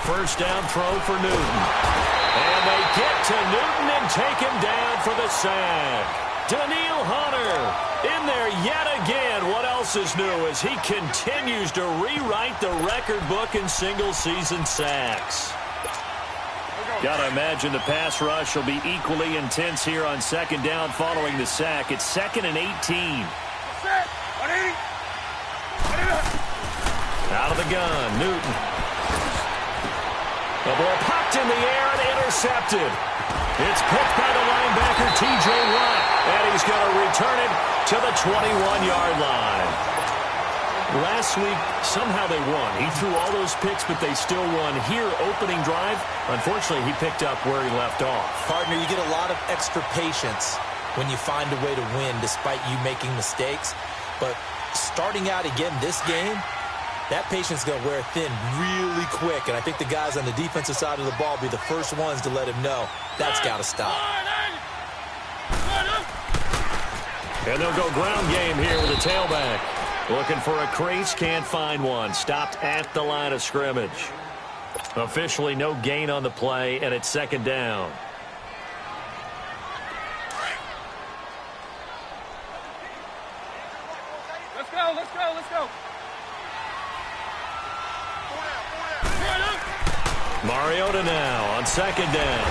first down throw for Newton. And they get to Newton and take him down for the sack. Daniil Hunter in there yet again. What else is new as he continues to rewrite the record book in single-season sacks. Got to imagine the pass rush will be equally intense here on second down following the sack. It's 2nd and 18. Out of the gun, Newton. The ball popped in the air and intercepted. It's picked by the linebacker, T.J. Watt, and he's going to return it to the 21-yard line. Last week, somehow they won. He threw all those picks, but they still won. Here, opening drive, unfortunately, he picked up where he left off. Partner, you get a lot of extra patience when you find a way to win despite you making mistakes. But starting out again this game, that patience is going to wear thin really quick. And I think the guys on the defensive side of the ball will be the first ones to let him know that's got to stop. And they'll go ground game here with a tailback. Looking for a crease, can't find one. Stopped at the line of scrimmage. Officially no gain on the play, and it's second down. Let's go, let's go, let's go. Mariota now on second down.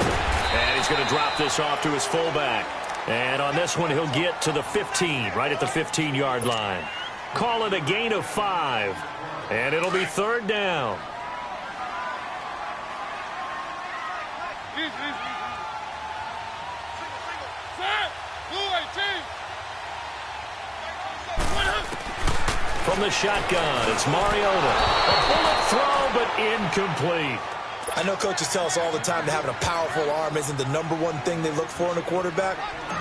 And he's going to drop this off to his fullback. And on this one, he'll get to the 15, right at the 15-yard line. Call it a gain of 5. And it'll be third down. From the shotgun, it's Mariota. A bullet throw, but incomplete. I know coaches tell us all the time that having a powerful arm isn't the #1 thing they look for in a quarterback.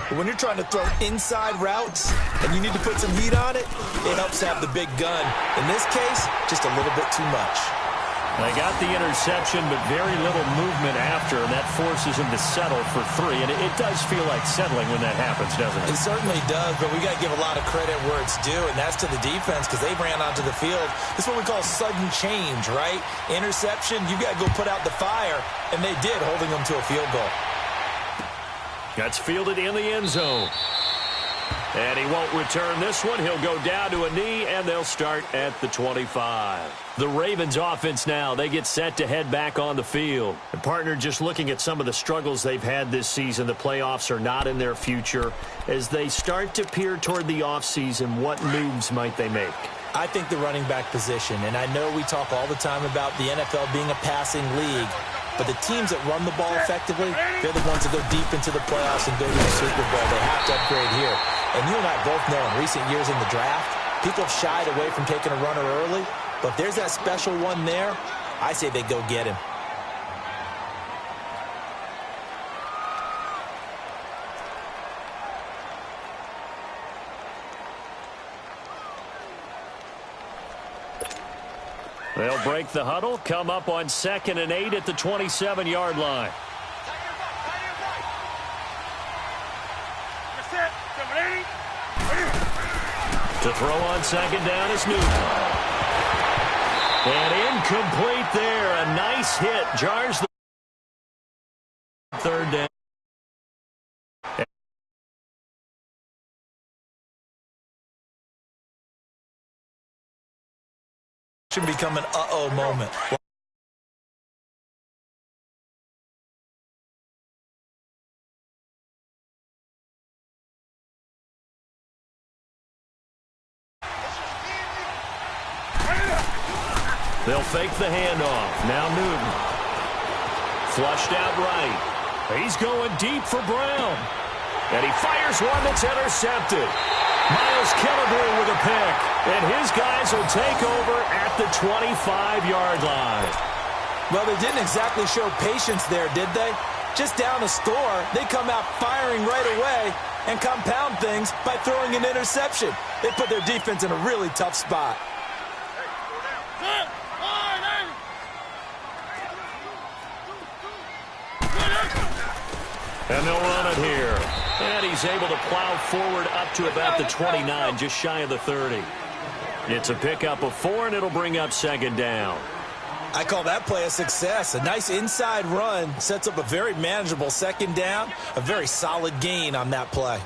But when you're trying to throw inside routes and you need to put some heat on it, it helps to have the big gun. In this case, just a little bit too much. They got the interception, but very little movement after, and that forces him to settle for 3. And it does feel like settling when that happens, doesn't it? It certainly does, but we got to give a lot of credit where it's due, and that's to the defense because they ran onto the field. This is what we call sudden change, right? Interception, you got to go put out the fire, and they did, holding them to a field goal. That's fielded in the end zone. And he won't return this one. He'll go down to a knee, and they'll start at the 25. The Ravens offense now, they get set to head back on the field. And partner, just looking at some of the struggles they've had this season, the playoffs are not in their future. As they start to peer toward the offseason, what moves might they make? I think the running back position, and I know we talk all the time about the NFL being a passing league, but the teams that run the ball effectively, they're the ones that go deep into the playoffs and go to the Super Bowl. They have to upgrade here. And you and I both know in recent years in the draft, people have shied away from taking a runner early. But if there's that special one there, I say they go get him. They'll break the huddle, come up on 2nd and 8 at the 27-yard line. To throw on second down is Newton. And incomplete there. A nice hit. Jars the third down. Should become an uh-oh moment. They'll fake the handoff. Now Newton. Flushed out right. He's going deep for Brown. And he fires one that's intercepted. Miles Killebrew with a pick. And his guys will take over at the 25-yard line. Well, they didn't exactly show patience there, did they? Just down a score, they come out firing right away and compound things by throwing an interception. They put their defense in a really tough spot. And they'll run it here. And he's able to plow forward up to about the 29, just shy of the 30. It's a pickup of 4, and it'll bring up second down. I call that play a success. A nice inside run sets up a very manageable second down, a very solid gain on that play.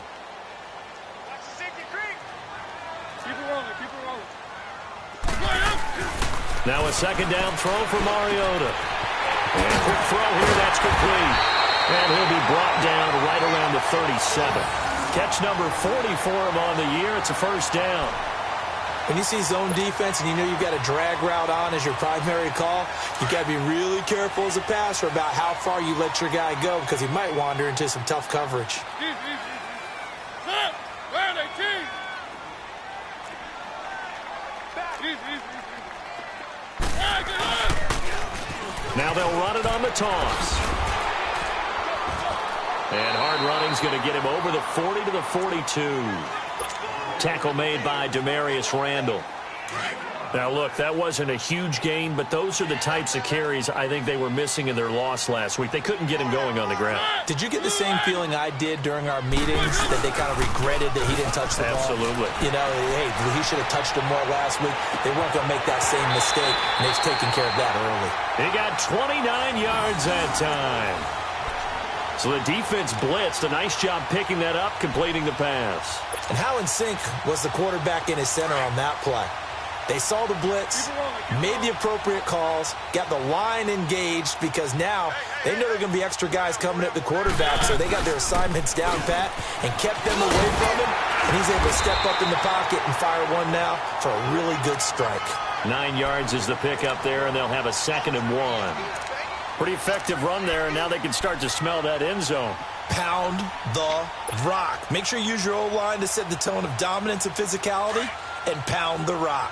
Keep it rolling, keep it rolling. Now a second down throw for Mariota. And quick throw here, that's complete. And he'll be brought down right around the 37. Catch number 40 for him on the year. It's a first down. When you see zone defense and you know you've got a drag route on as your primary call, you've got to be really careful as a passer about how far you let your guy go because he might wander into some tough coverage. Where are they, team? Now they'll run it on the toss. And hard running's going to get him over the 40 to the 42. Tackle made by Demarius Randall. Now, look, that wasn't a huge gain, but those are the types of carries I think they were missing in their loss last week. They couldn't get him going on the ground. Did you get the same feeling I did during our meetings, that they kind of regretted that he didn't touch the ball? Absolutely. You know, hey, he should have touched him more last week. They weren't going to make that same mistake, and they've taken care of that early. He got 29 yards that time. So the defense blitzed. A nice job picking that up, completing the pass. And how in sync was the quarterback in his center on that play? They saw the blitz, made the appropriate calls, got the line engaged because now they know there are going to be extra guys coming at the quarterback, so they got their assignments down pat and kept them away from him, and he's able to step up in the pocket and fire one now for a really good strike. 9 yards is the pick up there, and they'll have a 2nd and 1. Pretty effective run there, and now they can start to smell that end zone. Pound the rock. Make sure you use your O-line to set the tone of dominance and physicality, and pound the rock.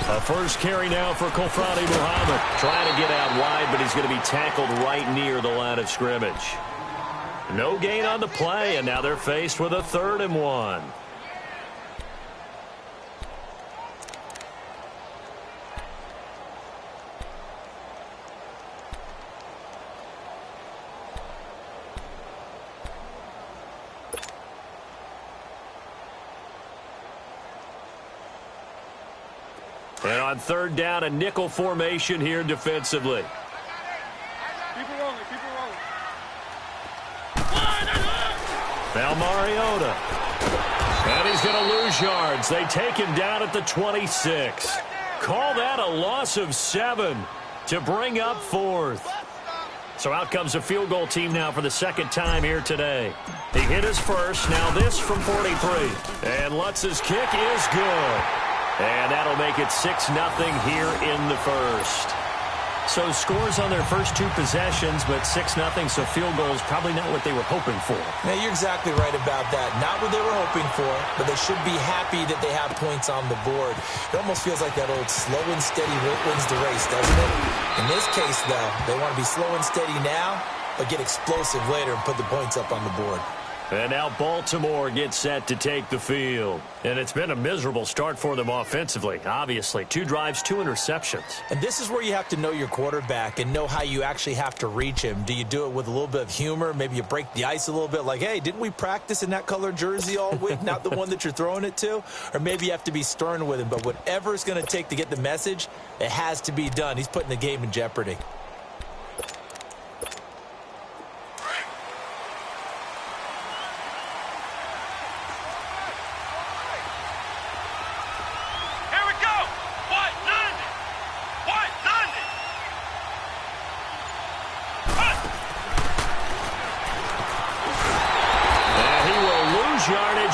A first carry now for Kofrani Muhammad. Trying to get out wide, but he's going to be tackled right near the line of scrimmage. No gain on the play, and now they're faced with a 3rd and 1. And on 3rd down, a nickel formation here defensively. Keep it rolling, keep it rolling. Now Mariota. And he's going to lose yards. They take him down at the 26. Call that a loss of 7 to bring up 4th. So out comes a field goal team now for the 2nd time here today. He hit his first. Now this from 43. And Lutz's kick is good. And that'll make it 6-0 here in the first. So scores on their first 2 possessions, but 6-0, so field goals probably not what they were hoping for. Now, you're exactly right about that. Not what they were hoping for, but they should be happy that they have points on the board. It almost feels like that old slow and steady wins the race, doesn't it? In this case, though, they want to be slow and steady now, but get explosive later and put the points up on the board. And now Baltimore gets set to take the field. And it's been a miserable start for them offensively, obviously. 2 drives, 2 interceptions. And this is where you have to know your quarterback and know how you actually have to reach him. Do you do it with a little bit of humor? Maybe you break the ice a little bit like, hey, didn't we practice in that color jersey all week, not the one that you're throwing it to? Or maybe you have to be stern with him. But whatever it's going to take to get the message, it has to be done. He's putting the game in jeopardy.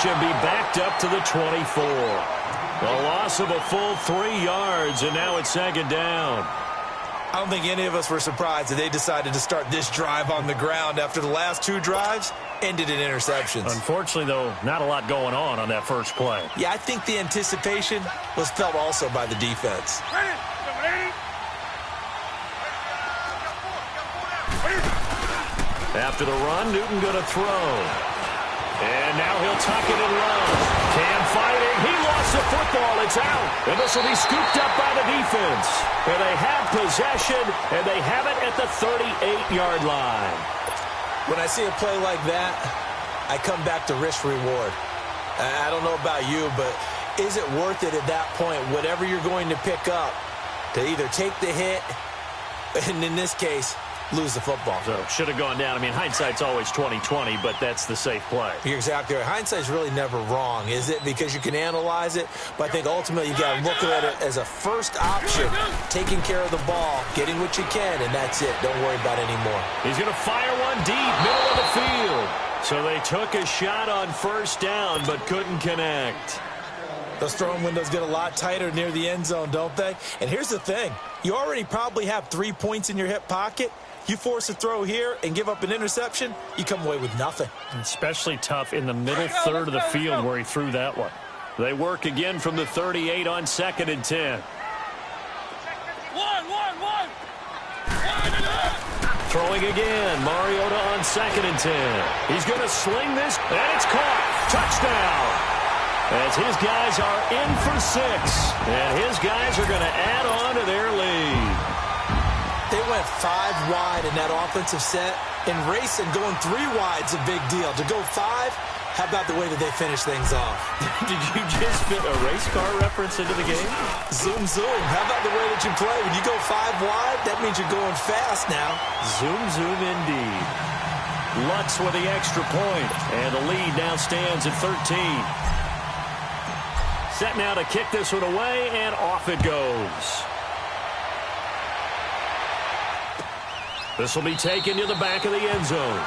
And be backed up to the 24. A loss of a full 3 yards, and now it's 2nd down. I don't think any of us were surprised that they decided to start this drive on the ground after the last 2 drives ended in interceptions. Unfortunately, though, not a lot going on that first play. Yeah, I think the anticipation was felt also by the defense. After the run, Newton going to throw. And now he'll tuck it and run. Cam fighting. He lost the football. It's out. And this will be scooped up by the defense. And they have possession, and they have it at the 38-yard line. When I see a play like that, I come back to risk reward. I don't know about you, but is it worth it at that point, whatever you're going to pick up, to either take the hit, and in this case, lose the football? So should have gone down. I mean, hindsight's always 20/20, but that's the safe play. You're exactly right. Hindsight's really never wrong, is it? Because you can analyze it, but I think ultimately you got to look at it as a first option, taking care of the ball, getting what you can, and that's it. Don't worry about it anymore. He's going to fire one deep, middle of the field. So they took a shot on first down, but couldn't connect. Those throwing windows get a lot tighter near the end zone, don't they? And here's the thing. You already probably have 3 points in your hip pocket. You force a throw here and give up an interception, you come away with nothing. Especially tough in the middle third of the field where he threw that one. They work again from the 38 on 2nd and 10. One. Throwing again, Mariota on 2nd and 10. He's going to sling this, and it's caught. Touchdown. As his guys are in for 6, and his guys are going to add on to their lead. They went 5 wide in that offensive set, and racing going 3 wide's a big deal. To go 5, how about the way that they finish things off? Did you just fit a race car reference into the game? Zoom, zoom. How about the way that you play? When you go 5 wide, that means you're going fast now. Zoom, zoom indeed. Lutz with the extra point, and the lead now stands at 13. Set now to kick this one away, and off it goes. This will be taken to the back of the end zone.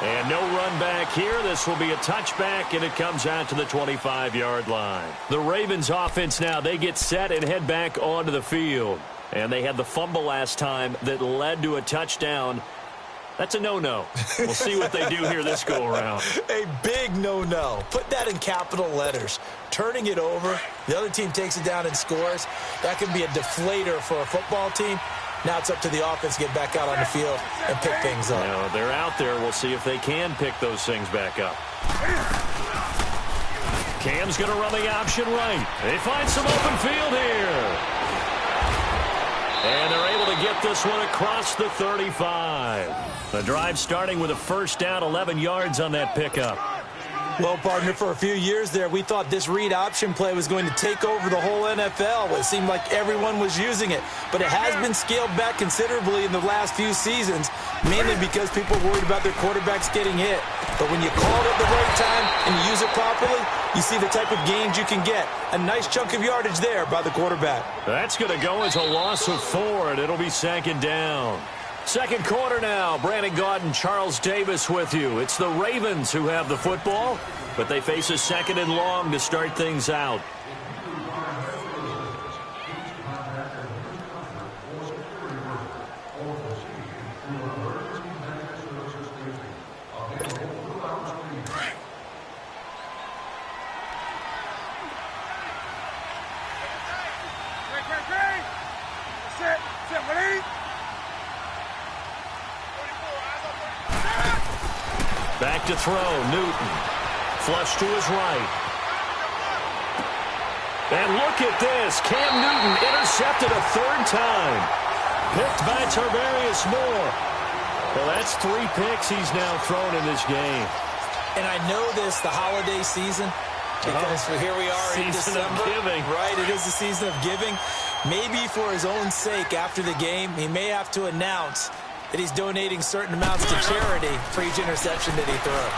And no run back here. This will be a touchback, and it comes out to the 25-yard line. The Ravens offense now, they get set and head back onto the field. And they had the fumble last time that led to a touchdown. That's a no-no. We'll see what they do here this go-around. A big no-no. Put that in capital letters. Turning it over, the other team takes it down and scores. That can be a deflator for a football team. Now it's up to the offense to get back out on the field and pick things up. Now, they're out there. We'll see if they can pick those things back up. Cam's going to run the option right. They find some open field here. And they're able to get this one across the 35. The drive starting with a first down, 11 yards on that pickup. Well, partner, for a few years there, we thought this read option play was going to take over the whole NFL. It seemed like everyone was using it. But it has been scaled back considerably in the last few seasons, mainly because people are worried about their quarterbacks getting hit. But when you call it at the right time and you use it properly, you see the type of gains you can get. A nice chunk of yardage there by the quarterback. That's going to go as a loss of 4, and it'll be 2nd down. Second quarter now. Brandon Gaudin, Charles Davis with you. It's the Ravens who have the football, but they face a 2nd and long to start things out. Back to throw, Newton. Flush to his right. And look at this. Cam Newton intercepted a 3rd time. Picked by Tarvarius Moore. Well, that's 3 picks he's now thrown in this game. And I know this, the holiday season, because here we are in December. Season of giving. Right, it is the season of giving. Maybe for his own sake after the game, he may have to announce that he's donating certain amounts to charity for each interception that he throws.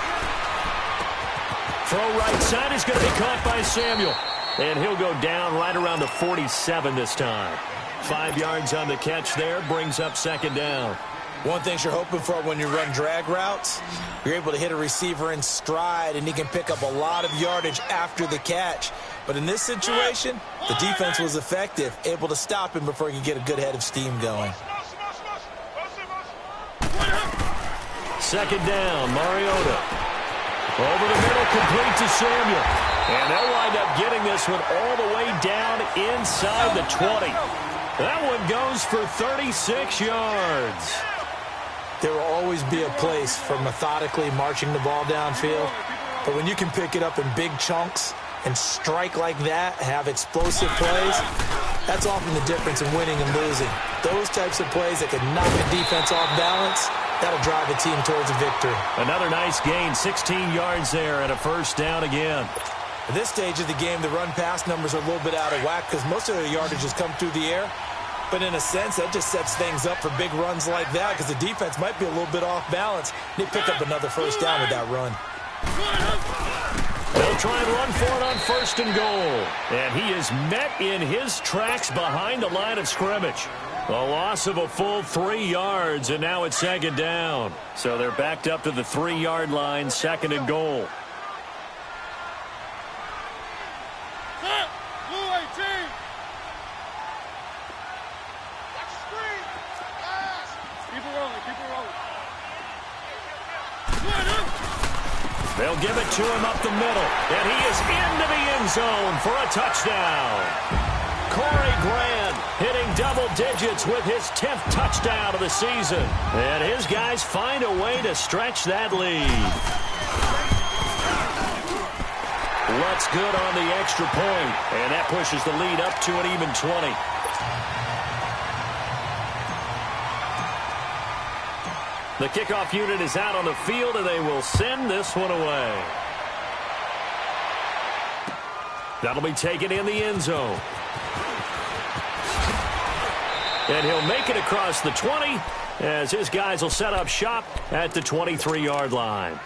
Throw right side is going to be caught by Samuel. And he'll go down right around the 47 this time. 5 yards on the catch there, brings up 2nd down. One thing you're hoping for when you run drag routes, you're able to hit a receiver in stride, and he can pick up a lot of yardage after the catch. But in this situation, the defense was effective, able to stop him before he could get a good head of steam going. 2nd down, Mariota. Over the middle, complete to Samuel. And they'll wind up getting this one all the way down inside the 20. That one goes for 36 yards. There will always be a place for methodically marching the ball downfield. But when you can pick it up in big chunks and strike like that, have explosive plays, that's often the difference in winning and losing. Those types of plays that can knock a defense off balance, that'll drive a team towards a victory. Another nice gain, 16 yards there, and a first down again. At this stage of the game, the run-pass numbers are a little bit out of whack because most of their yardage has come through the air. But in a sense, that just sets things up for big runs like that because the defense might be a little bit off balance. They pick up another first down with that run. They'll try and run for it on 1st and goal. And he is met in his tracks behind the line of scrimmage. A loss of a full 3 yards, and now it's 2nd down. So they're backed up to the 3-yard line, 2nd and goal. They'll give it to him up the middle, and he is into the end zone for a touchdown. Corey Grant hitting double digits with his 10th touchdown of the season. And his guys find a way to stretch that lead. Lutz good on the extra point, and that pushes the lead up to an even 20. The kickoff unit is out on the field, and they will send this one away. That'll be taken in the end zone. And he'll make it across the 20 as his guys will set up shop at the 23-yard line.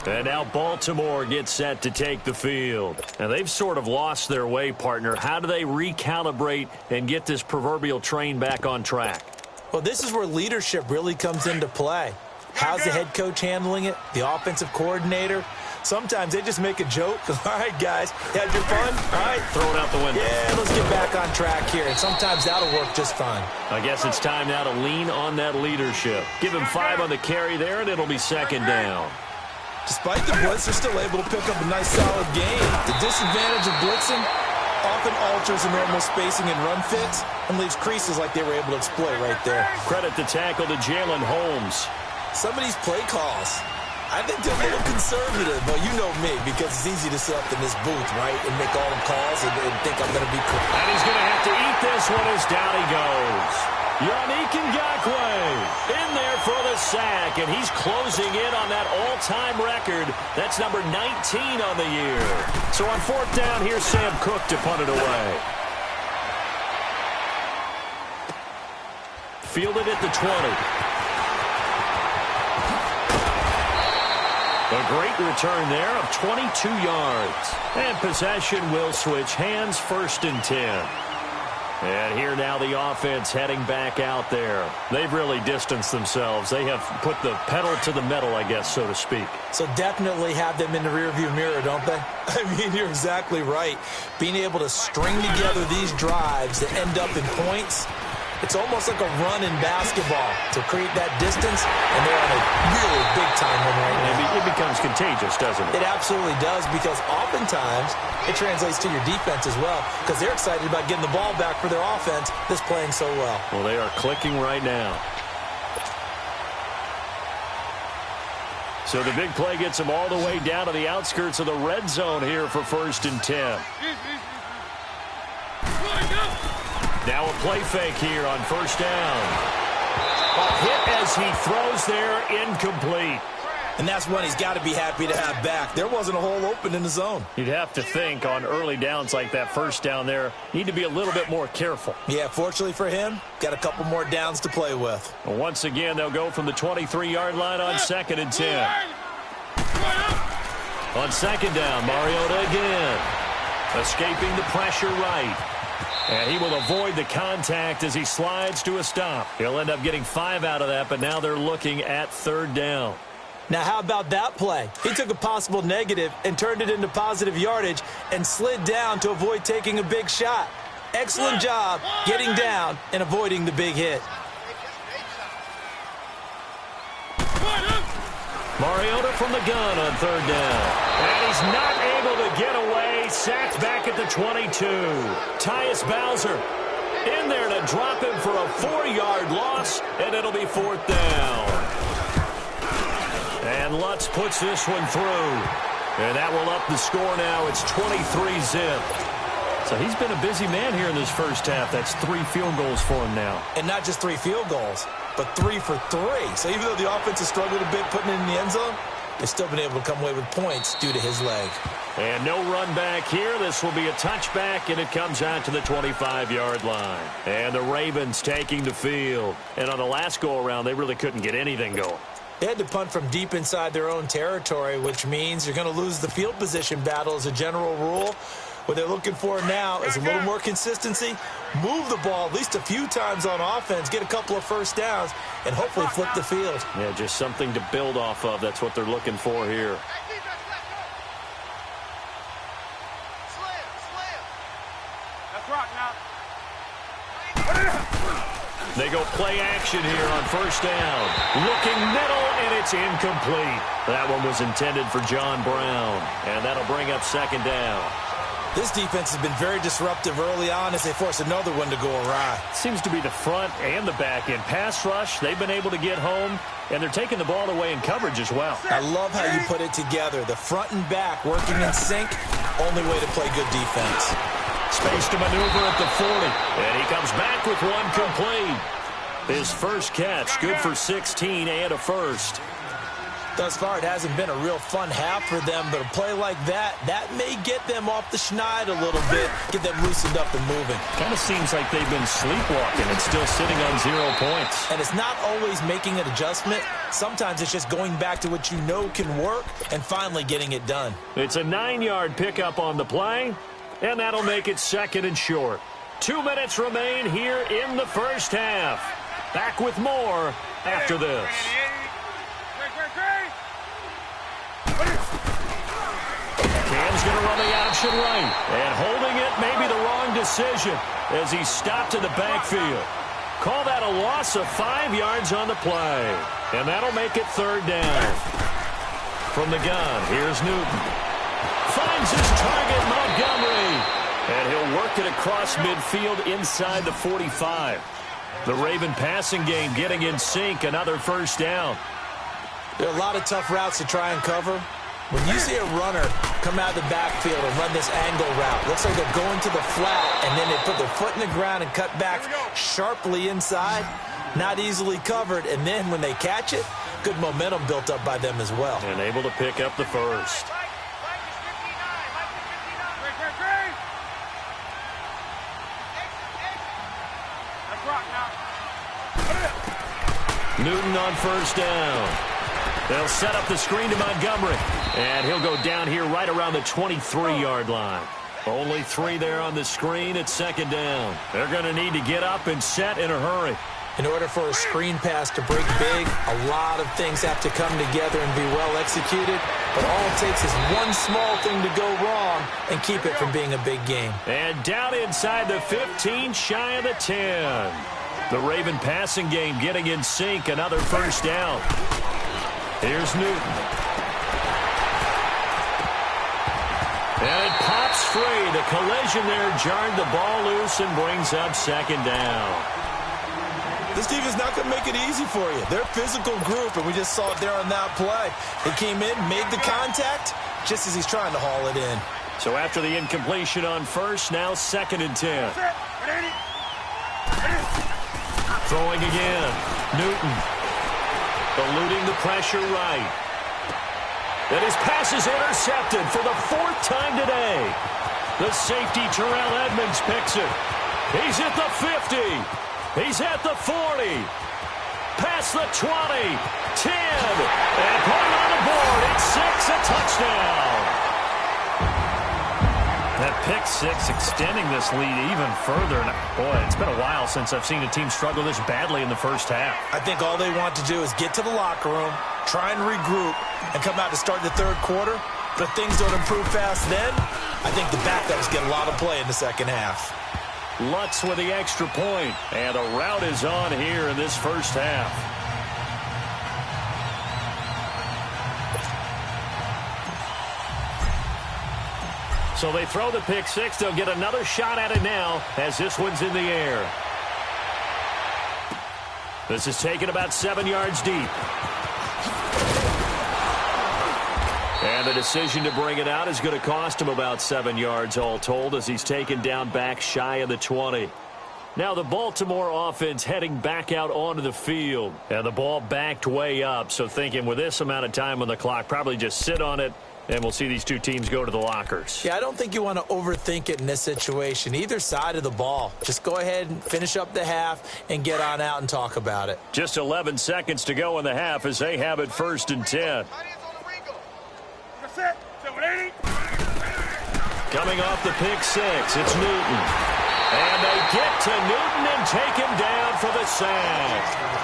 And now Baltimore gets set to take the field. And they've sort of lost their way, partner. How do they recalibrate and get this proverbial train back on track? Well, this is where leadership really comes into play. How's the head coach handling it? The offensive coordinator? Sometimes they just make a joke. All right, guys, had your fun? All right. Throw it out the window. Yeah, let's get back on track here. And sometimes that'll work just fine. I guess it's time now to lean on that leadership. Give him 5 on the carry there, and it'll be 2nd down. Despite the blitz, they're still able to pick up a nice, solid gain. The disadvantage of blitzing often alters the normal spacing and run fits and leaves creases like they were able to exploit right there. Credit the tackle to Jalen Holmes. Some of these play calls, I think they're a little conservative, but you know me, because it's easy to sit up in this booth, right, and make all the calls and think I'm going to be cool. And he's going to have to eat this one as down he goes. Yannick Ngakoue in there for the sack, and he's closing in on that all-time record. That's number 19 on the year. So on 4th down, here's Sam Cook to punt it away. Fielded at the 20. A great return there of 22 yards. And possession will switch hands, 1st and 10. And here now the offense heading back out there. They've really distanced themselves. They have put the pedal to the metal, I guess, so to speak. So definitely have them in the rearview mirror, don't they? I mean, you're exactly right. Being able to string together these drives that end up in points, it's almost like a run in basketball to create that distance, and they're on a really big-time one right now. It becomes contagious, doesn't it? It absolutely does, because oftentimes it translates to your defense as well, because they're excited about getting the ball back for their offense that's playing so well. Well, they are clicking right now. So the big play gets them all the way down to the outskirts of the red zone here for 1st and 10. Now a play fake here on 1st down. A hit as he throws there, incomplete. And that's one he's got to be happy to have back. There wasn't a hole open in the zone. You'd have to think on early downs like that 1st down there, need to be a little bit more careful. Yeah, fortunately for him, got a couple more downs to play with. Well, once again, they'll go from the 23-yard line on 2nd and 10. On 2nd down, Mariota again. Escaping the pressure right. And he will avoid the contact as he slides to a stop. He'll end up getting 5 out of that, but now they're looking at 3rd down. Now, how about that play? He took a possible negative and turned it into positive yardage and slid down to avoid taking a big shot. Excellent job getting down and avoiding the big hit. Mariota from the gun on 3rd down. And he's not able to get away. Sacked back at the 22. Tyus Bowser in there to drop him for a 4-yard loss, and it'll be 4th down. And Lutz puts this one through. And that will up the score now. It's 23-zip. So he's been a busy man here in this first half. That's 3 field goals for him now. And not just 3 field goals, but 3 for 3. So even though the offense has struggled a bit putting it in the end zone, they've still been able to come away with points due to his leg. And no run back here. This will be a touchback, and it comes out to the 25-yard line. And the Ravens taking the field. And on the last go-around, they really couldn't get anything going. They had to punt from deep inside their own territory, which means you're going to lose the field position battle as a general rule. What they're looking for now is a little more consistency, move the ball at least a few times on offense, get a couple of first downs, and hopefully flip the field. Yeah, just something to build off of. That's what they're looking for here. They go play action here on first down. Looking middle, and it's incomplete. That one was intended for John Brown, and that'll bring up second down. This defense has been very disruptive early on as they force another one to go awry. Seems to be the front and the back end. Pass rush, they've been able to get home, and they're taking the ball away in coverage as well. I love how you put it together. The front and back working in sync, only way to play good defense. Space to maneuver at the 40, and he comes back with one complete. His first catch, good for 16 and a first. Thus far, it hasn't been a real fun half for them, but a play like that may get them off the schneid a little bit, get them loosened up and moving. Kind of seems like they've been sleepwalking and still sitting on 0 points. And it's not always making an adjustment. Sometimes it's just going back to what you know can work and finally getting it done. It's a 9-yard pickup on the play, and that'll make it second and short. 2 minutes remain here in the first half. Back with more after this. Cam's going to run the option right. And holding it may be the wrong decision as he stopped in the backfield. Call that a loss of 5 yards on the play. And that'll make it third down. From the gun, here's Newton. Finds his target, Montgomery. And he'll work it across midfield inside the 45. The Raven passing game getting in sync. Another first down. There are a lot of tough routes to try and cover. When you see a runner come out of the backfield and run this angle route, looks like they're going to the flat, and then they put their foot in the ground and cut back sharply inside, not easily covered, and then when they catch it, good momentum built up by them as well. And able to pick up the first. Newton on first down. They'll set up the screen to Montgomery. And he'll go down here right around the 23-yard line. Only 3 there on the screen at second down. They're going to need to get up and set in a hurry. In order for a screen pass to break big, a lot of things have to come together and be well executed. But all it takes is one small thing to go wrong and keep it from being a big game. And down inside the 15, shy of the 10. The Raven passing game getting in sync. Another first down. Here's Newton. And it pops free. The collision there jarred the ball loose and brings up second down. This defense is not going to make it easy for you. They're a physical group, and we just saw it there on that play. They came in, made the contact, just as he's trying to haul it in. So after the incompletion on first, now second and 10. Throwing again. Newton. Eluding the pressure right. And his pass is intercepted for the 4th time today. The safety, Terrell Edmonds, picks it. He's at the 50. He's at the 40. Past the 20. 10. And putting on the board, it's 6, a touchdown. That pick 6 extending this lead even further. Boy, it's been a while since I've seen a team struggle this badly in the first half. I think all they want to do is get to the locker room, try and regroup, and come out to start the third quarter. But if things don't improve fast then, I think the backups get a lot of play in the second half. Lutz with the extra point, and the rout is on here in this first half. So they throw the pick 6. They'll get another shot at it now as this one's in the air. This is taken about 7 yards deep. And the decision to bring it out is going to cost him about 7 yards all told as he's taken down back shy of the 20. Now the Baltimore offense heading back out onto the field. And the ball backed way up. So thinking with this amount of time on the clock, probably just sit on it. And we'll see these two teams go to the lockers. Yeah, I don't think you want to overthink it in this situation. Either side of the ball. Just go ahead and finish up the half and get on out and talk about it. Just 11 seconds to go in the half as they have it 1st and 10. Coming off the pick six, it's Newton. And they get to Newton and take him down for the sack.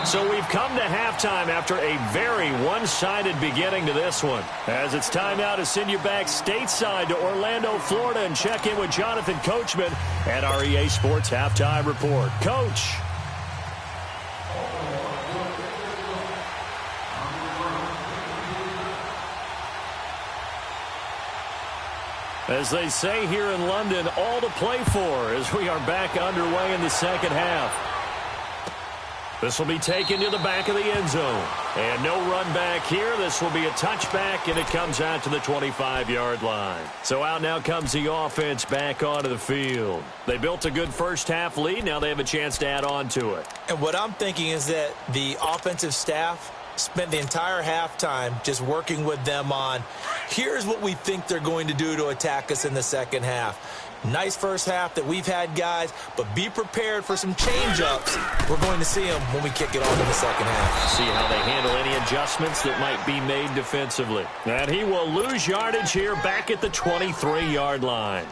So we've come to halftime after a very one-sided beginning to this one. As it's time now to send you back stateside to Orlando, Florida, and check in with Jonathan Coachman at our EA Sports Halftime Report. Coach. As they say here in London, all to play for as we are back underway in the second half. This will be taken to the back of the end zone. And no run back here. This will be a touchback, and it comes out to the 25-yard line. So out now comes the offense back onto the field. They built a good first half lead. Now they have a chance to add on to it. And what I'm thinking is that the offensive staff spent the entire halftime just working with them on, here's what we think they're going to do to attack us in the second half. Nice first half that we've had, guys, but be prepared for some change-ups. We're going to see them when we kick it off in the second half. See how they handle any adjustments that might be made defensively. And he will lose yardage here back at the 23-yard line.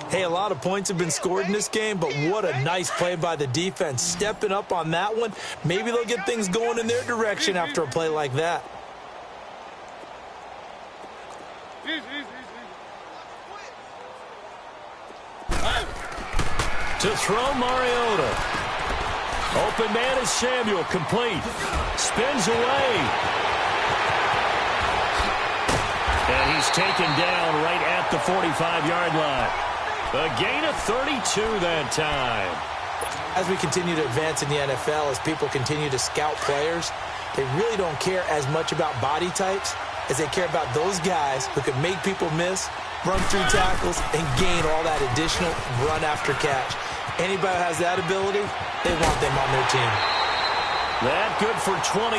Hey, a lot of points have been scored in this game, but what a nice play by the defense. Stepping up on that one, maybe they'll get things going in their direction after a play like that. To throw Mariota. Open man is Samuel, complete. Spins away. And he's taken down right at the 45-yard line. A gain of 32 that time. As we continue to advance in the NFL, as people continue to scout players, they really don't care as much about body types as they care about those guys who can make people miss, run through tackles, and gain all that additional run after catch. Anybody who has that ability, they want them on their team. That good for 22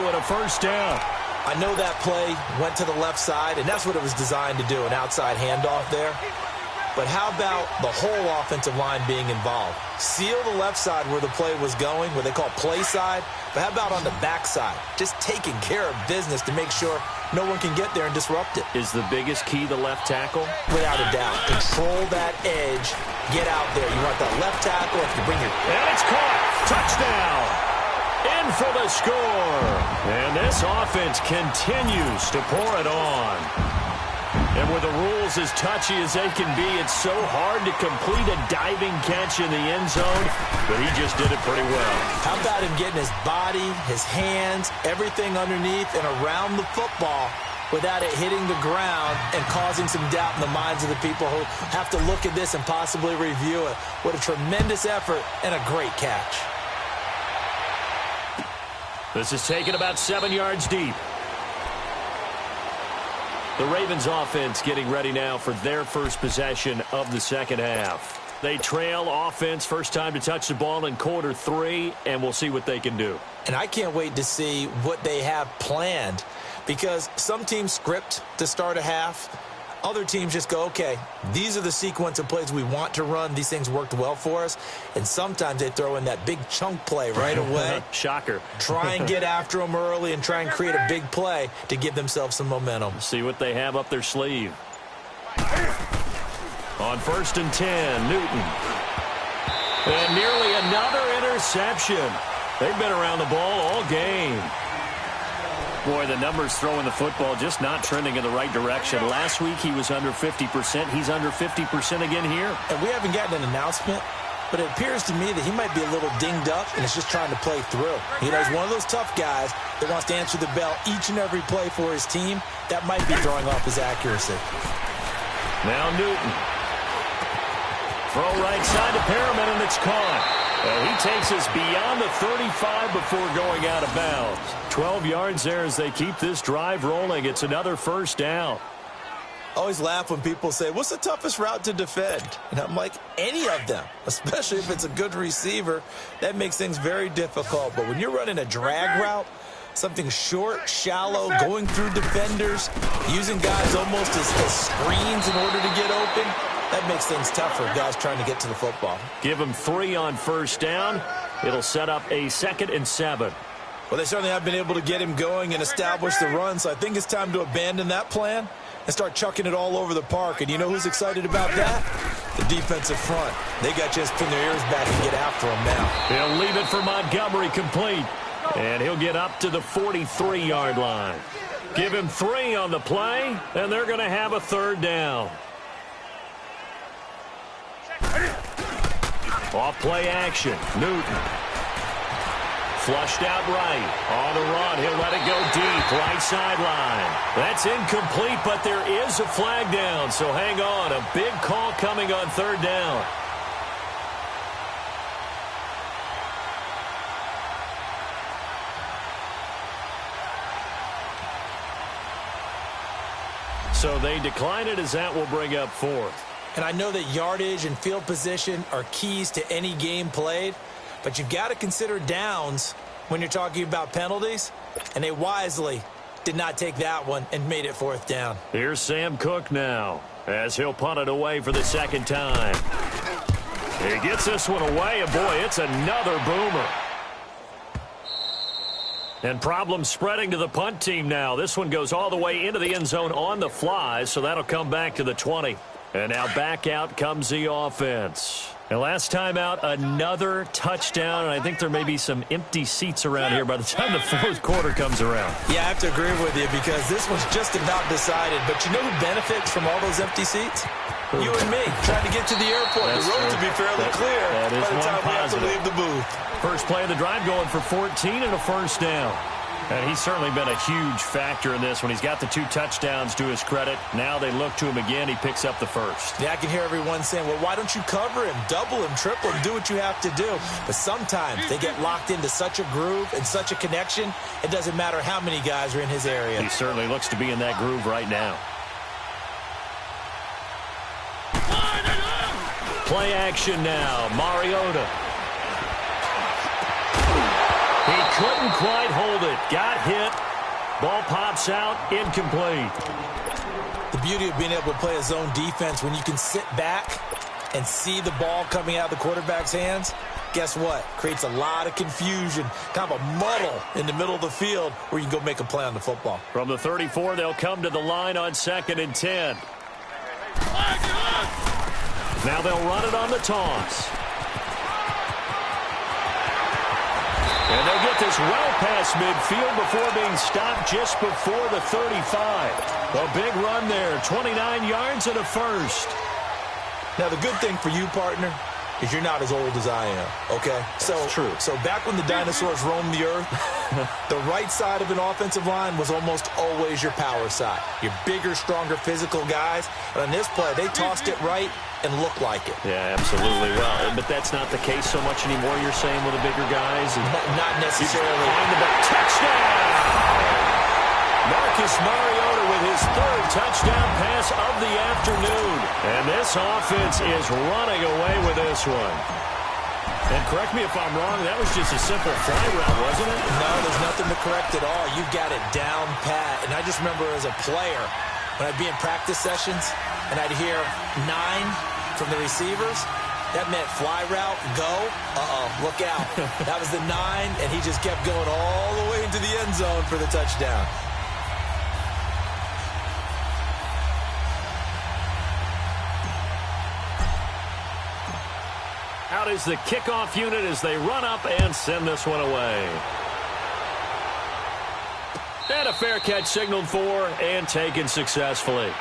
and a first down. I know that play went to the left side, and that's what it was designed to do, an outside handoff there. But how about the whole offensive line being involved? Seal the left side where the play was going, what they call play side. But how about on the back side? Just taking care of business to make sure no one can get there and disrupt it. Is the biggest key the left tackle? Without a doubt. Control that edge. Get out there. You want that left tackle. If you bring your... And it's caught. Touchdown. In for the score. And this offense continues to pour it on. And with the rules as touchy as they can be, it's so hard to complete a diving catch in the end zone, but he just did it pretty well. How about him getting his body, his hands, everything underneath and around the football without it hitting the ground and causing some doubt in the minds of the people who have to look at this and possibly review it. What a tremendous effort and a great catch. This is taken about 7 yards deep. The Ravens offense getting ready now for their first possession of the second half. They trail offense, first time to touch the ball in quarter 3, and we'll see what they can do. And I can't wait to see what they have planned, because some teams script to start a half. Other teams just go, okay, these are the sequence of plays we want to run. These things worked well for us. And sometimes they throw in that big chunk play right away. Shocker. Try and get after them early and try and create a big play to give themselves some momentum. See what they have up their sleeve. On 1st and 10, Newton. And nearly another interception. They've been around the ball all game. Boy, the numbers throwing the football just not trending in the right direction. Last week he was under 50%. He's under 50% again here. And we haven't gotten an announcement, but it appears to me that he might be a little dinged up and is just trying to play through. You know, he's one of those tough guys that wants to answer the bell each and every play for his team. That might be throwing off his accuracy. Now Newton. Throw right side to Perriman, and it's caught. He takes us beyond the 35 before going out of bounds. 12 yards there as they keep this drive rolling. It's another first down. I always laugh when people say, what's the toughest route to defend? And I'm like, any of them, especially if it's a good receiver. That makes things very difficult. But when you're running a drag route, something short, shallow, going through defenders, using guys almost as screens in order to get open, that makes things tough for guys trying to get to the football. Give him 3 on first down. It'll set up a 2nd and 7. Well, they certainly have been able to get him going and establish the run, so I think it's time to abandon that plan and start chucking it all over the park. And you know who's excited about that? The defensive front. They got just pin their ears back and get after him now. He'll leave it for Montgomery complete. And he'll get up to the 43-yard line. Give him 3 on the play, and they're going to have a 3rd down. Off play action. Newton. Flushed out right. On the run, he'll let it go deep. Right sideline. That's incomplete, but there is a flag down, so hang on. A big call coming on 3rd down. So they decline it as that will bring up 4th. And I know that yardage and field position are keys to any game played, but you've got to consider downs when you're talking about penalties, and they wisely did not take that one and made it 4th down. Here's Sam Cook now as he'll punt it away for the 2nd time. He gets this one away, and boy, it's another boomer. And problems spreading to the punt team now. This one goes all the way into the end zone on the fly, so that'll come back to the 20. And now back out comes the offense. And last time out, another touchdown, and I think there may be some empty seats around here by the time the 4th quarter comes around. Yeah, I have to agree with you because this one's just about decided. But you know who benefits from all those empty seats? You and me, trying to get to the airport. That's the road true. to be fairly clear that is by the time we have to leave the booth. First play of the drive going for 14 and a 1st down. And he's certainly been a huge factor in this one. He's got the 2 touchdowns to his credit. Now they look to him again. He picks up the 1st. Yeah, I can hear everyone saying, well, why don't you cover him, double him, triple him, do what you have to do. But sometimes they get locked into such a groove and such a connection, it doesn't matter how many guys are in his area. He certainly looks to be in that groove right now. Play action now. Mariota. He couldn't quite hold it. Got hit. Ball pops out. Incomplete. The beauty of being able to play a zone defense when you can sit back and see the ball coming out of the quarterback's hands, guess what? Creates a lot of confusion, kind of a muddle in the middle of the field where you can go make a play on the football. From the 34, they'll come to the line on 2nd and 10. Now they'll run it on the toss. And they'll get this well past midfield before being stopped just before the 35. A big run there, 29 yards and a 1st. Now, the good thing for you, partner, is you're not as old as I am, okay? So true. So back when the dinosaurs roamed the earth, the right side of an offensive line was almost always your power side. Your bigger, stronger, physical guys. But on this play, they tossed it right and looked like it. Yeah, absolutely. Well, but that's not the case so much anymore, you're saying, with the bigger guys? Not necessarily. On the back. Touchdown! Marcus Mariota with his 3rd touchdown pass of the afternoon. And this offense is running away with this one. And correct me if I'm wrong, that was just a simple fly route, wasn't it? No, there's nothing to correct at all. You've got it down pat. And I just remember as a player, when I'd be in practice sessions and I'd hear 9 from the receivers, that meant fly route, go, look out. That was the 9, and he just kept going all the way into the end zone for the touchdown. Out is the kickoff unit as they run up and send this one away. And a fair catch signaled for and taken successfully.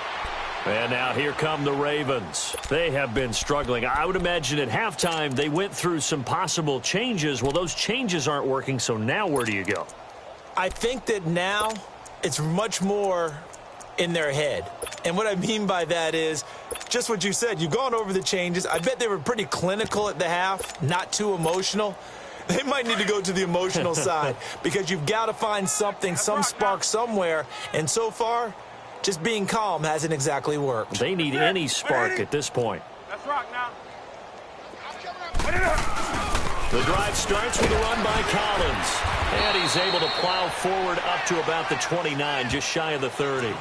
And now here come the Ravens. They have been struggling. I would imagine at halftime they went through some possible changes. Well, those changes aren't working, so now where do you go? I think that now it's much more in their head. And what I mean by that is just what you said. You've gone over the changes. I bet they were pretty clinical at the half, not too emotional. They might need to go to the emotional side because you've got to find something, some spark somewhere. And so far, Just being calm hasn't exactly worked. They need any spark at this point. Let's rock now. The drive starts with a run by Collins. And he's able to plow forward up to about the 29, just shy of the 30.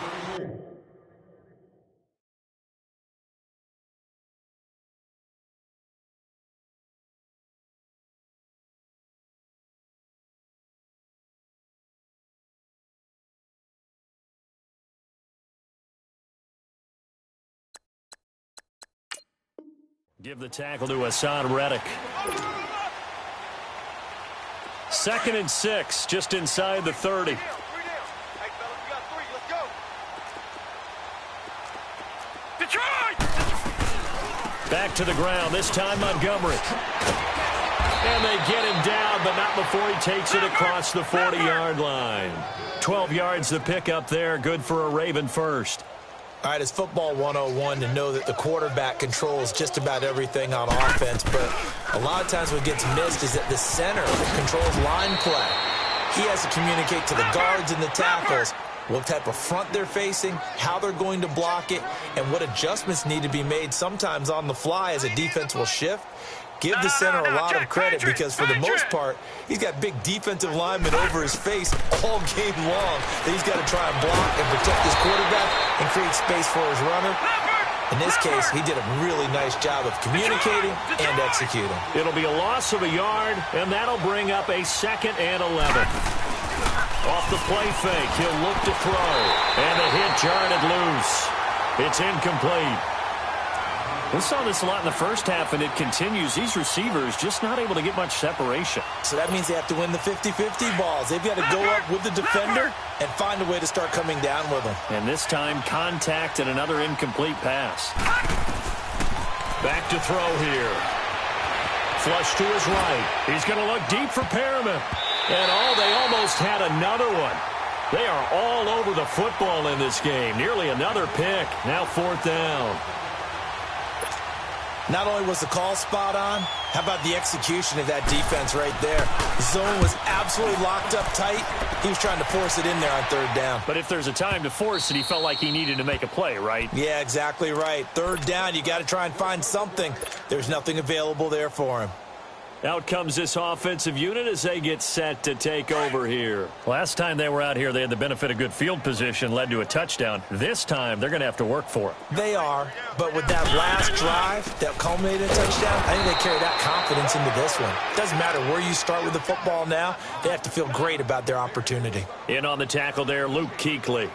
Give the tackle to Hassan Reddick. 2nd and 6, just inside the 30. Back to the ground, this time Montgomery. And they get him down, but not before he takes it across the 40-yard line. 12 yards the pick up there, good for a Raven first. All right, it's football 101 to know that the quarterback controls just about everything on offense, but a lot of times what gets missed is that the center controls line play. He has to communicate to the guards and the tackles what type of front they're facing, how they're going to block it, and what adjustments need to be made sometimes on the fly as a defense will shift. Give the center a lot of credit because for the most part, he's got big defensive linemen over his face all game long that he's got to try and block and protect his quarterback and create space for his runner. In this case, he did a really nice job of communicating and executing. It'll be a loss of a yard, and that'll bring up a 2nd and 11. Off the play fake, he'll look to throw, and the hit jarred loose. It's incomplete. We saw this a lot in the first half, and it continues. These receivers just not able to get much separation. So that means they have to win the 50-50 balls. They've got to go up with the defender and find a way to start coming down with them. And this time, contact and another incomplete pass. Back to throw here. Flush to his right. He's going to look deep for Perriman. And they almost had another one. They are all over the football in this game. Nearly another pick. Now 4th down. Not only was the call spot on, how about the execution of that defense right there? The zone was absolutely locked up tight. He was trying to force it in there on 3rd down. But if there's a time to force it, he felt like he needed to make a play, right? Yeah, exactly right. 3rd down, you got to try and find something. There's nothing available there for him. Out comes this offensive unit as they get set to take over here. Last time they were out here, they had the benefit of good field position, led to a touchdown. This time, they're going to have to work for it. They are, but with that last drive that culminated in a touchdown, I think they carry that confidence into this one. Doesn't matter where you start with the football now, they have to feel great about their opportunity. In on the tackle there, Luke Kuechly.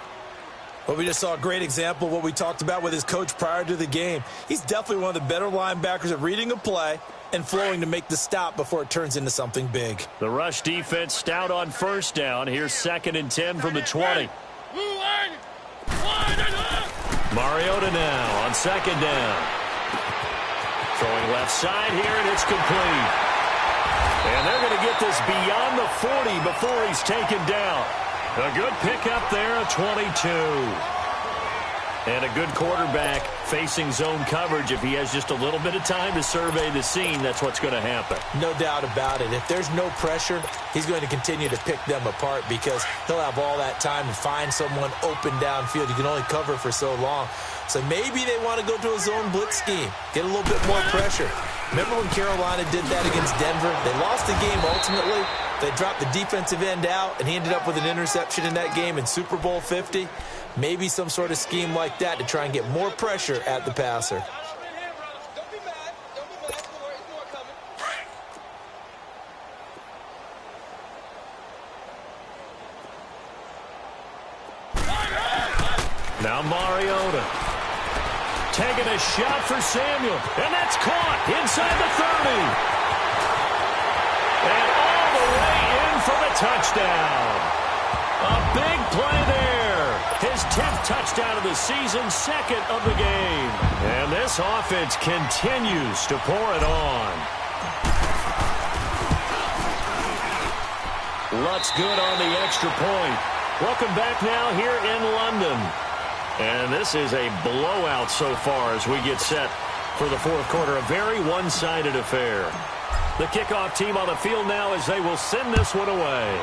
Well, we just saw a great example of what we talked about with his coach prior to the game. He's definitely one of the better linebackers at reading a play and flowing to make the stop before it turns into something big. The rush defense stout on 1st down. Here's 2nd and 10 from the 20. Mariota now on 2nd down. Throwing left side here, and it's complete. And they're going to get this beyond the 40 before he's taken down. A good pickup there, a 22. And a good quarterback facing zone coverage. If he has just a little bit of time to survey the scene, that's what's going to happen. No doubt about it. If there's no pressure, he's going to continue to pick them apart because he'll have all that time to find someone open downfield. You can only cover for so long. So maybe they want to go to a zone blitz scheme, get a little bit more pressure. Remember when Carolina did that against Denver? They lost the game ultimately. They dropped the defensive end out, and he ended up with an interception in that game in Super Bowl 50. Maybe some sort of scheme like that to try and get more pressure at the passer. Now Mariota. Taking a shot for Samuel. And that's caught inside the 30. And all the way in for the touchdown. A big play there. His 10th touchdown of the season, 2nd of the game. And this offense continues to pour it on. Lutz good on the extra point. Welcome back now here in London. And this is a blowout so far as we get set for the 4th quarter. A very one-sided affair. The kickoff team on the field now as they will send this one away.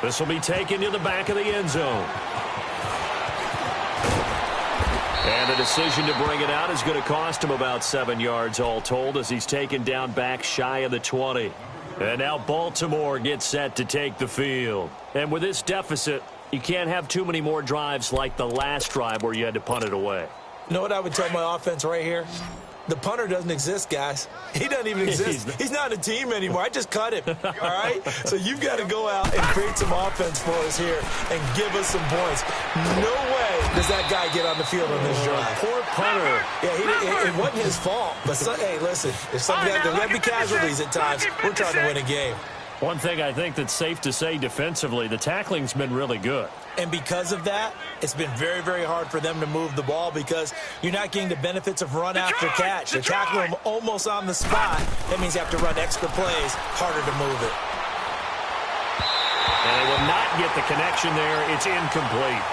This will be taken to the back of the end zone. And the decision to bring it out is going to cost him about 7 yards all told as he's taken down back shy of the 20. And now Baltimore gets set to take the field. And with this deficit, you can't have too many more drives like the last drive where you had to punt it away. You know what I would tell my offense right here? The punter doesn't exist, guys. He doesn't even exist. He's not a team anymore. I just cut him, all right? So you've got to go out and create some offense for us here and give us some points. No way does that guy get on the field on this drive. Poor punter. Yeah, it wasn't his fault. But, hey, listen, if something there's going to be casualties at times. We're trying to win a game. One thing I think that's safe to say defensively, the tackling's been really good. And because of that, it's been very, very hard for them to move the ball because you're not getting the benefits of run after catch. They're tackling them almost on the spot. That means you have to run extra plays, harder to move it. And they will not get the connection there. It's incomplete.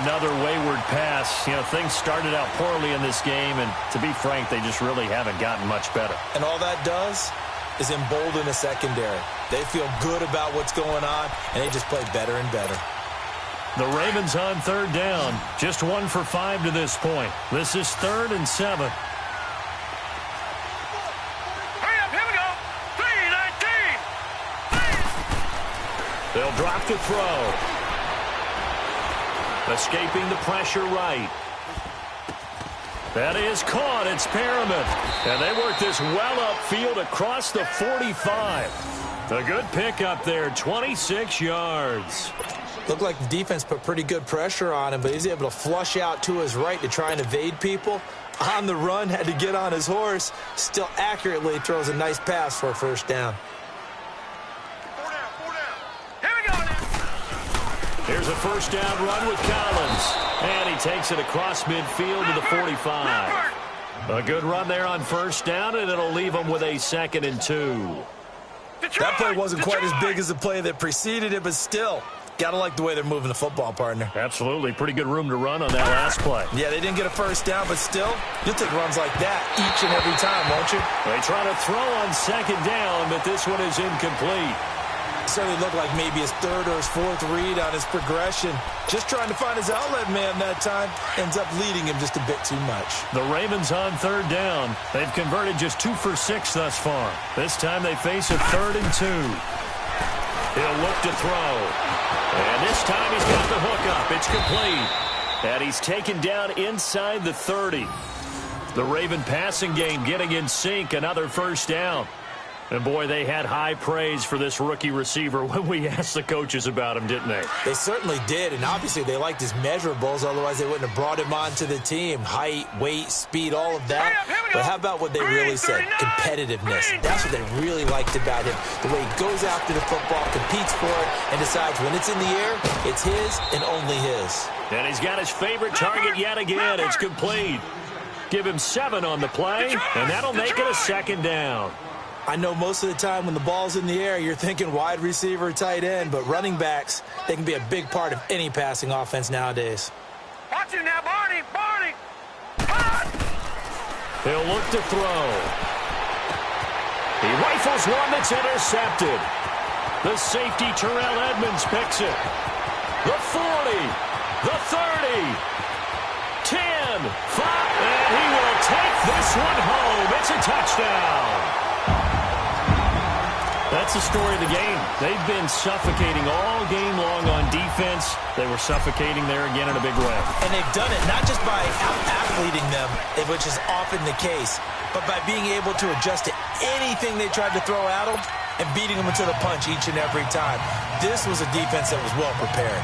Another wayward pass. You know, things started out poorly in this game, and to be frank, they just really haven't gotten much better. And all that does is embolden the secondary. They feel good about what's going on, and they just play better and better. The Ravens on third down. Just 1 for 5 to this point. This is 3rd and 7. Hurry up, here we go. 3-19. They'll drop to throw. Escaping the pressure right. That is caught. It's Perriman. And they work this well upfield across the 45. A good pickup there, 26 yards. Looked like the defense put pretty good pressure on him, but he's able to flush out to his right to try and evade people. On the run, had to get on his horse. Still accurately throws a nice pass for a first down. 4 down. Here we go now. Here's a first down run with Collins. And he takes it across midfield to the 45. A good run there on first down, and it'll leave him with a 2nd and 2. That play wasn't quite as big as the play that preceded it, but still, got to like the way they're moving the football, partner. Absolutely. Pretty good room to run on that last play. Yeah, they didn't get a first down, but still, you'll take runs like that each and every time, won't you? They try to throw on 2nd down, but this one is incomplete. Certainly looked like maybe his 3rd or his 4th read on his progression. Just trying to find his outlet man that time. Ends up leading him just a bit too much. The Ravens on third down. They've converted just 2 for 6 thus far. This time they face a 3rd and 2. He'll look to throw. And this time he's got the hook up. It's complete. And he's taken down inside the 30. The Raven passing game getting in sync. Another first down. And, boy, they had high praise for this rookie receiver when we asked the coaches about him, didn't they? They certainly did, and obviously they liked his measurables. Otherwise, they wouldn't have brought him onto the team. Height, weight, speed, all of that. But how about what they really said? Competitiveness. That's what they really liked about him. The way he goes after the football, competes for it, and decides when it's in the air, it's his and only his. And he's got his favorite target yet again. It's complete. Give him 7 on the play, and that'll make it a 2nd down. I know most of the time when the ball's in the air, you're thinking wide receiver, tight end, but running backs, they can be a big part of any passing offense nowadays. Watch him now, Barney. He'll look to throw. He rifles one that's intercepted. The safety, Terrell Edmonds, picks it. The 40, the 30, 10, 5, and he will take this one home. It's a touchdown. That's the story of the game. They've been suffocating all game long on defense. They were suffocating there again in a big way. And they've done it not just by out-athleting them, which is often the case, but by being able to adjust to anything they tried to throw at them and beating them into the punch each and every time. This was a defense that was well prepared.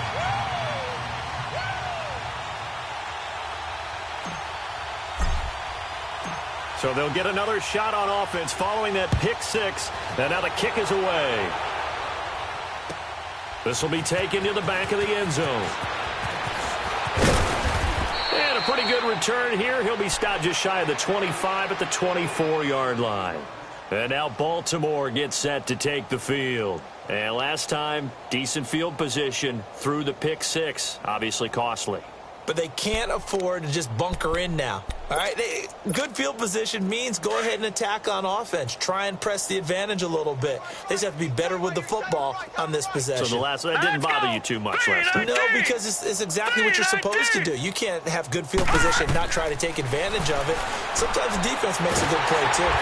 So they'll get another shot on offense following that pick 6. And now the kick is away. This will be taken to the back of the end zone. And a pretty good return here. He'll be stopped just shy of the 25 at the 24-yard line. And now Baltimore gets set to take the field. And last time, decent field position through the pick 6. Obviously costly. But they can't afford to just bunker in now. All right, good field position means go ahead and attack on offense. Try and press the advantage a little bit. They just have to be better with the football on this possession. So the last one, that didn't bother you too much last time? No, because it's exactly what you're supposed to do. You can't have good field position and not try to take advantage of it. Sometimes the defense makes a good play, too.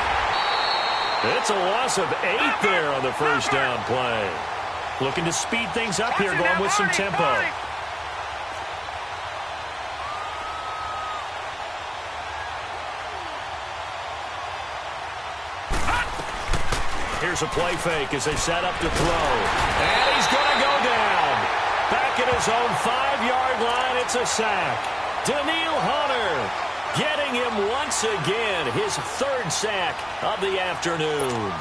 It's a loss of 8 there on the first down play. Looking to speed things up here, going with some tempo. Here's a play fake as they set up to throw. And he's going to go down. Back at his own 5-yard line, it's a sack. Danielle Hunter getting him once again, his 3rd sack of the afternoon.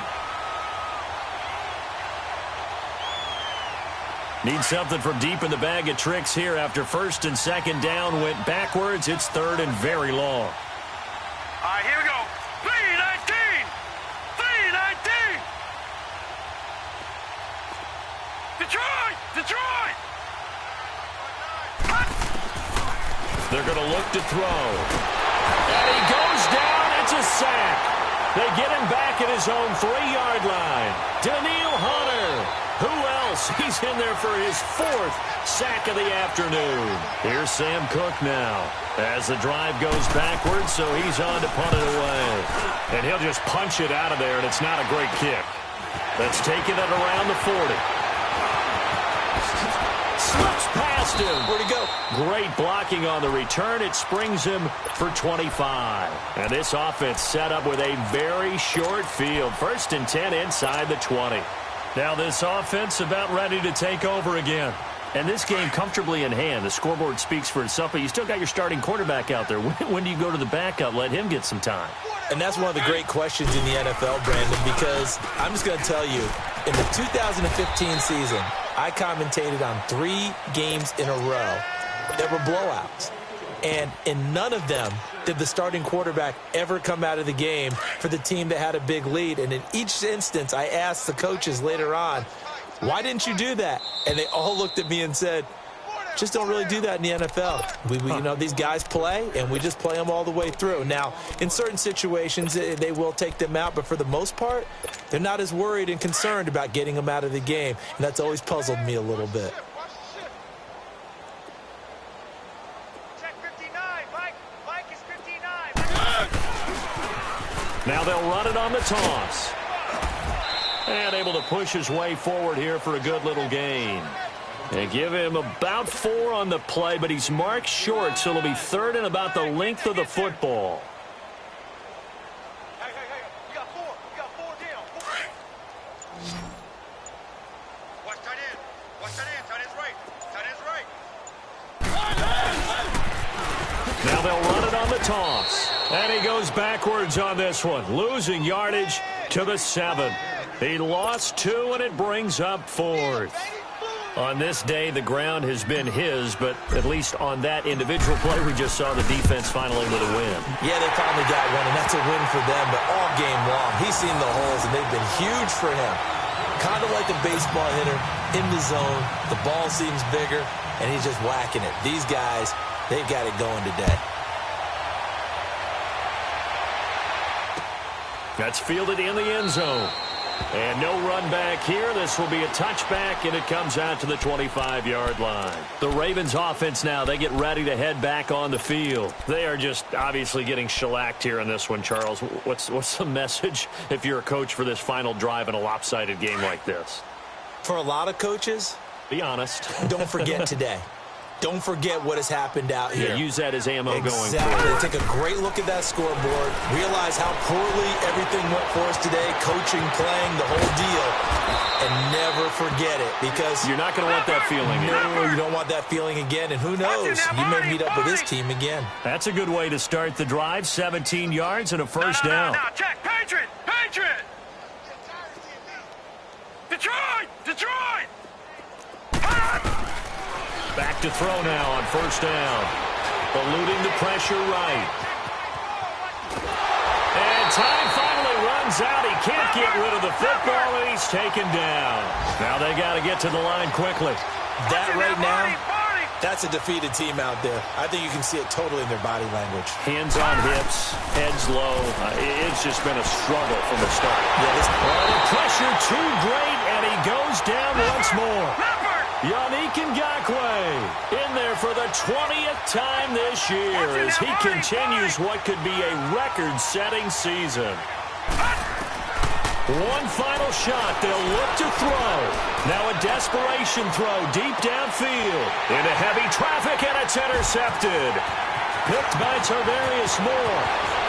Need something from deep in the bag of tricks here after 1st and 2nd down went backwards. It's 3rd and very long. All right, here we go. 3-19. 3-19. Detroit! Detroit! They're going to look to throw. And he goes down. It's a sack. They get him back at his own 3-yard line. Danielle Hunter. Who else? He's in there for his 4th sack of the afternoon. Here's Sam Cook now as the drive goes backwards, so he's on to punt it away. And he'll just punch it out of there, and it's not a great kick. That's taking it around the 40. Slips past him. Where'd he go? Great blocking on the return. It springs him for 25. And this offense set up with a very short field. 1st and 10 inside the 20. Now this offense about ready to take over again. And this game comfortably in hand. The scoreboard speaks for itself, but you still got your starting quarterback out there. When do you go to the backup? Let him get some time. And that's one of the great questions in the NFL, Brandon, because I'm just going to tell you, in the 2015 season, I commentated on 3 games in a row that were blowouts. And in none of them did the starting quarterback ever come out of the game for the team that had a big lead. And in each instance, I asked the coaches later on, why didn't you do that? And they all looked at me and said, just don't really do that in the NFL. You know, these guys play, and we just play them all the way through. Now, in certain situations, they will take them out, but for the most part, they're not as worried and concerned about getting them out of the game. And that's always puzzled me a little bit. Now they'll run it on the toss. And able to push his way forward here for a good little gain. They give him about 4 on the play, but he's marked short, so it'll be 3rd and about the length of the football. Hey, you got 4. You got 4 down. 4. Watch tight end. Watch tight end. Tight end's right. Tight end's right. Now they'll run it on the toss. And he goes backwards on this one, losing yardage to the 7. He lost 2, and it brings up 4th. On this day, the ground has been his, but at least on that individual play, we just saw the defense finally with a win. Yeah, they finally got one, and that's a win for them, but all game long, he's seen the holes, and they've been huge for him. Kind of like a baseball hitter in the zone. The ball seems bigger, and he's just whacking it. These guys, they've got it going today. That's fielded in the end zone. And no run back here. This will be a touchback, and it comes out to the 25-yard line. The Ravens offense now, they get ready to head back on the field. They are just obviously getting shellacked here in this one, Charles. What's the message if you're a coach for this final drive in a lopsided game like this? For a lot of coaches, be honest. Don't forget today. Don't forget what has happened out here. Yeah, use that as ammo going forward. Exactly. Take a great look at that scoreboard. Realize how poorly everything went for us today. Coaching, playing, the whole deal. And never forget it, because you're not going to want that feeling again. No, you don't want that feeling again. And who knows? You may meet up with this team again. That's a good way to start the drive. 17 yards and a first down. No, check. Patriot! Patriot! Detroit! Detroit! Back to throw now on first down. Eluding the pressure right. And time finally runs out. He can't get rid of the football, and he's taken down. Now they got to get to the line quickly. That right now, That's a defeated team out there. I think you can see it totally in their body language. Hands on hips, heads low. It's just been a struggle from the start. Yeah, the pressure too great, and he goes down once more. Yannick Ngakoue in there for the 20th time this year as he continues what could be a record-setting season. One final shot. They'll look to throw. Now a desperation throw deep downfield. Into heavy traffic, and it's intercepted. Picked by Tarvarius Moore.